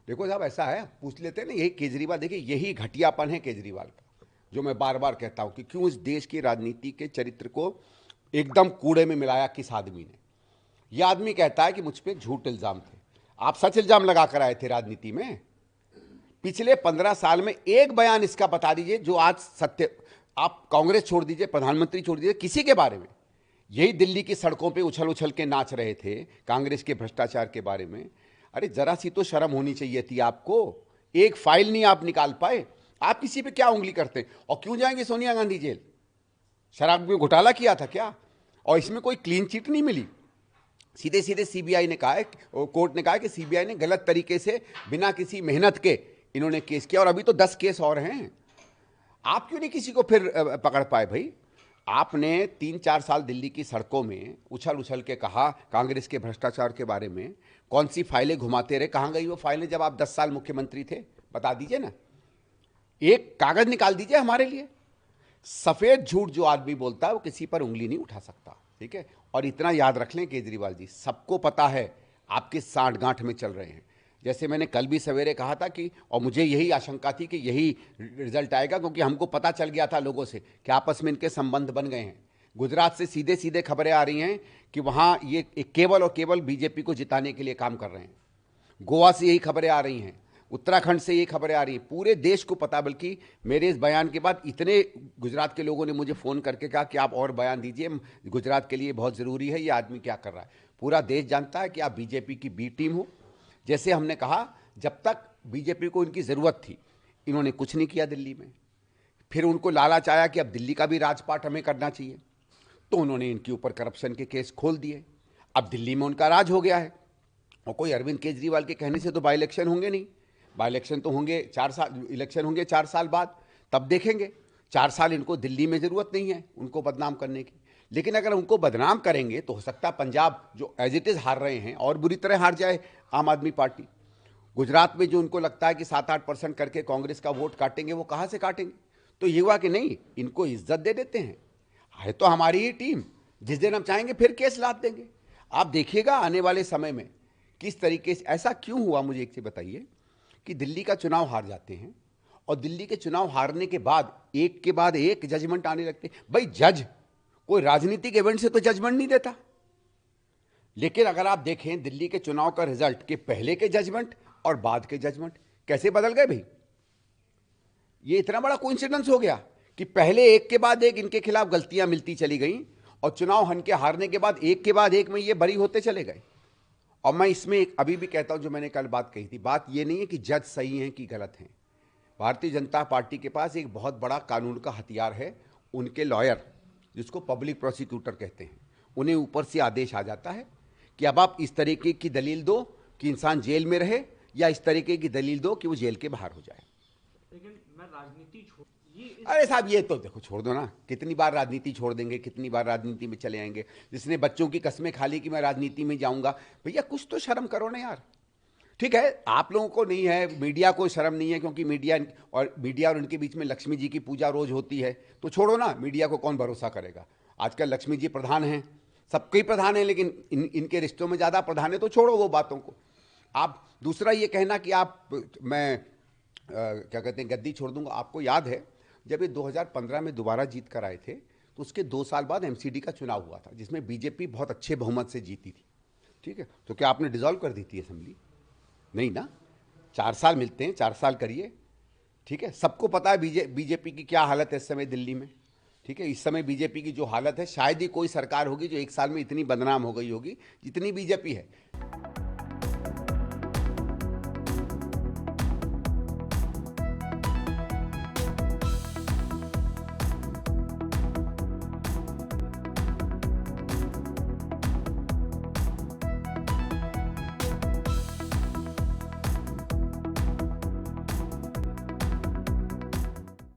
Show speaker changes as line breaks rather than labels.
देखो साहब, ऐसा है, पूछ लेते हैं ना, यही केजरीवाल, देखिए यही घटियापन है केजरीवाल का, जो मैं बार बार कहता हूं कि क्यों इस देश की राजनीति के चरित्र को एकदम कूड़े में मिलाया किस आदमी ने। यह आदमी कहता है कि मुझ पे झूठ इल्जाम थे। आप सच इल्जाम लगा कर आए थे राजनीति में। पिछले 15 साल में एक बयान इसका बता दीजिए जो आज सत्य। आप कांग्रेस छोड़ दीजिए, प्रधानमंत्री छोड़ दीजिए, किसी के बारे में। यही दिल्ली की सड़कों पे उछल उछल के नाच रहे थे कांग्रेस के भ्रष्टाचार के बारे में। अरे जरा सी तो शर्म होनी चाहिए थी आपको। एक फाइल नहीं आप निकाल पाए। आप किसी पे क्या उंगली करते हैं? और क्यों जाएंगे सोनिया गांधी जेल? शराब में घोटाला किया था क्या? और इसमें कोई क्लीन चिट नहीं मिली। सीधे सीधे सीबीआई ने कहा है, कोर्ट ने कहा कि सीबीआई ने गलत तरीके से बिना किसी मेहनत के इन्होंने केस किया, और अभी तो 10 केस और हैं। आप क्यों नहीं किसी को फिर पकड़ पाए भाई? आपने 3-4 साल दिल्ली की सड़कों में उछल उछल के कहा कांग्रेस के भ्रष्टाचार के बारे में। कौन सी फाइलें घुमाते रहे? कहाँ गई वो फाइलें जब आप 10 साल मुख्यमंत्री थे? बता दीजिए ना, एक कागज निकाल दीजिए हमारे लिए। सफेद झूठ जो आदमी बोलता है वो किसी पर उंगली नहीं उठा सकता, ठीक है? और इतना याद रख लें केजरीवाल जी, सबको पता है आपके सांठगांठ में चल रहे हैं। जैसे मैंने कल भी सवेरे कहा था कि, और मुझे यही आशंका थी कि यही रिजल्ट आएगा, क्योंकि हमको पता चल गया था लोगों से कि आपस में इनके संबंध बन गए हैं। गुजरात से सीधे सीधे खबरें आ रही हैं कि वहाँ ये केवल और केवल बीजेपी को जिताने के लिए काम कर रहे हैं। गोवा से यही खबरें आ रही हैं, उत्तराखंड से ये खबरें आ रही हैं। पूरे देश को पता, बल्कि मेरे इस बयान के बाद इतने गुजरात के लोगों ने मुझे फ़ोन करके कहा कि आप और बयान दीजिए, गुजरात के लिए बहुत ज़रूरी है, ये आदमी क्या कर रहा है। पूरा देश जानता है कि आप बीजेपी की बी टीम हो। जैसे हमने कहा, जब तक बीजेपी को इनकी ज़रूरत थी इन्होंने कुछ नहीं किया दिल्ली में। फिर उनको लालच आया कि अब दिल्ली का भी राजपाट हमें करना चाहिए, तो उन्होंने इनके ऊपर करप्शन के केस खोल दिए। अब दिल्ली में उनका राज हो गया है। और कोई अरविंद केजरीवाल के कहने से तो बाई इलेक्शन होंगे नहीं। बाई इलेक्शन तो होंगे 4 साल, इलेक्शन होंगे 4 साल बाद, तब देखेंगे। 4 साल इनको दिल्ली में ज़रूरत नहीं है उनको बदनाम करने की। लेकिन अगर उनको बदनाम करेंगे तो हो सकता है पंजाब जो एज इट इज़ हार रहे हैं और बुरी तरह हार जाए आम आदमी पार्टी। गुजरात में जो उनको लगता है कि 7-8% करके कांग्रेस का वोट काटेंगे, वो कहाँ से काटेंगे? तो ये हुआ कि नहीं, इनको इज्जत दे देते हैं, है तो हमारी ही टीम, जिस दिन हम चाहेंगे फिर केस लाद देंगे। आप देखिएगा आने वाले समय में किस तरीके से। ऐसा क्यों हुआ, मुझे एक चीज़ बताइए, कि दिल्ली का चुनाव हार जाते हैं और दिल्ली के चुनाव हारने के बाद एक के बाद एक जजमेंट आने लगते हैं। भाई जज कोई राजनीतिक इवेंट से तो जजमेंट नहीं देता। लेकिन अगर आप देखें दिल्ली के चुनाव का रिजल्ट के पहले के जजमेंट और बाद के जजमेंट कैसे बदल गए भाई। ये इतना बड़ा कोइंसिडेंस हो गया कि पहले एक के बाद एक इनके खिलाफ गलतियां मिलती चली गई, और चुनाव हन के हारने के बाद एक के बाद एक में ये बरी होते चले गए। और मैं इसमें अभी भी कहता हूं, जो मैंने कल बात कही थी, बात ये नहीं है कि जज सही हैं कि गलत हैं। भारतीय जनता पार्टी के पास एक बहुत बड़ा कानून का हथियार है, उनके लॉयर, जिसको पब्लिक प्रोसिक्यूटर कहते हैं। उन्हें ऊपर से आदेश आ जाता है कि अब आप इस तरीके की दलील दो कि इंसान जेल में रहे, या इस तरीके की दलील दो कि वो जेल के बाहर हो जाए।
लेकिन मैं राजनीति छोड़
अरे साहब, ये तो देखो, छोड़ दो ना। कितनी बार राजनीति छोड़ देंगे, कितनी बार राजनीति में चले आएंगे। जिसने बच्चों की कस्में खा ली कि मैं राजनीति में जाऊंगा, भैया कुछ तो शर्म करो ना यार। ठीक है, आप लोगों को नहीं है, मीडिया को शर्म नहीं है, क्योंकि मीडिया और उनके बीच में लक्ष्मी जी की पूजा रोज होती है, तो छोड़ो ना, मीडिया को कौन भरोसा करेगा। आजकल लक्ष्मी जी प्रधान हैं, सबके ही प्रधान हैं, लेकिन इनके रिश्तों में ज़्यादा प्रधान है, तो छोड़ो वो बातों को। आप दूसरा ये कहना कि मैं क्या कहते हैं, गद्दी छोड़ दूंगा। आपको याद है जब ये 2015 में दोबारा जीत कर आए थे, तो उसके 2 साल बाद एमसीडी का चुनाव हुआ था, जिसमें बीजेपी बहुत अच्छे बहुमत से जीती थी। ठीक है, तो क्या आपने डिसॉल्व कर दी थी असेंबली? नहीं ना। 4 साल मिलते हैं, 4 साल करिए। ठीक है, सबको पता है बीजेपी की क्या हालत है इस समय दिल्ली में। ठीक है, इस समय बीजेपी की जो हालत है, शायद ही कोई सरकार होगी जो 1 साल में इतनी बदनाम हो गई होगी जितनी बीजेपी है।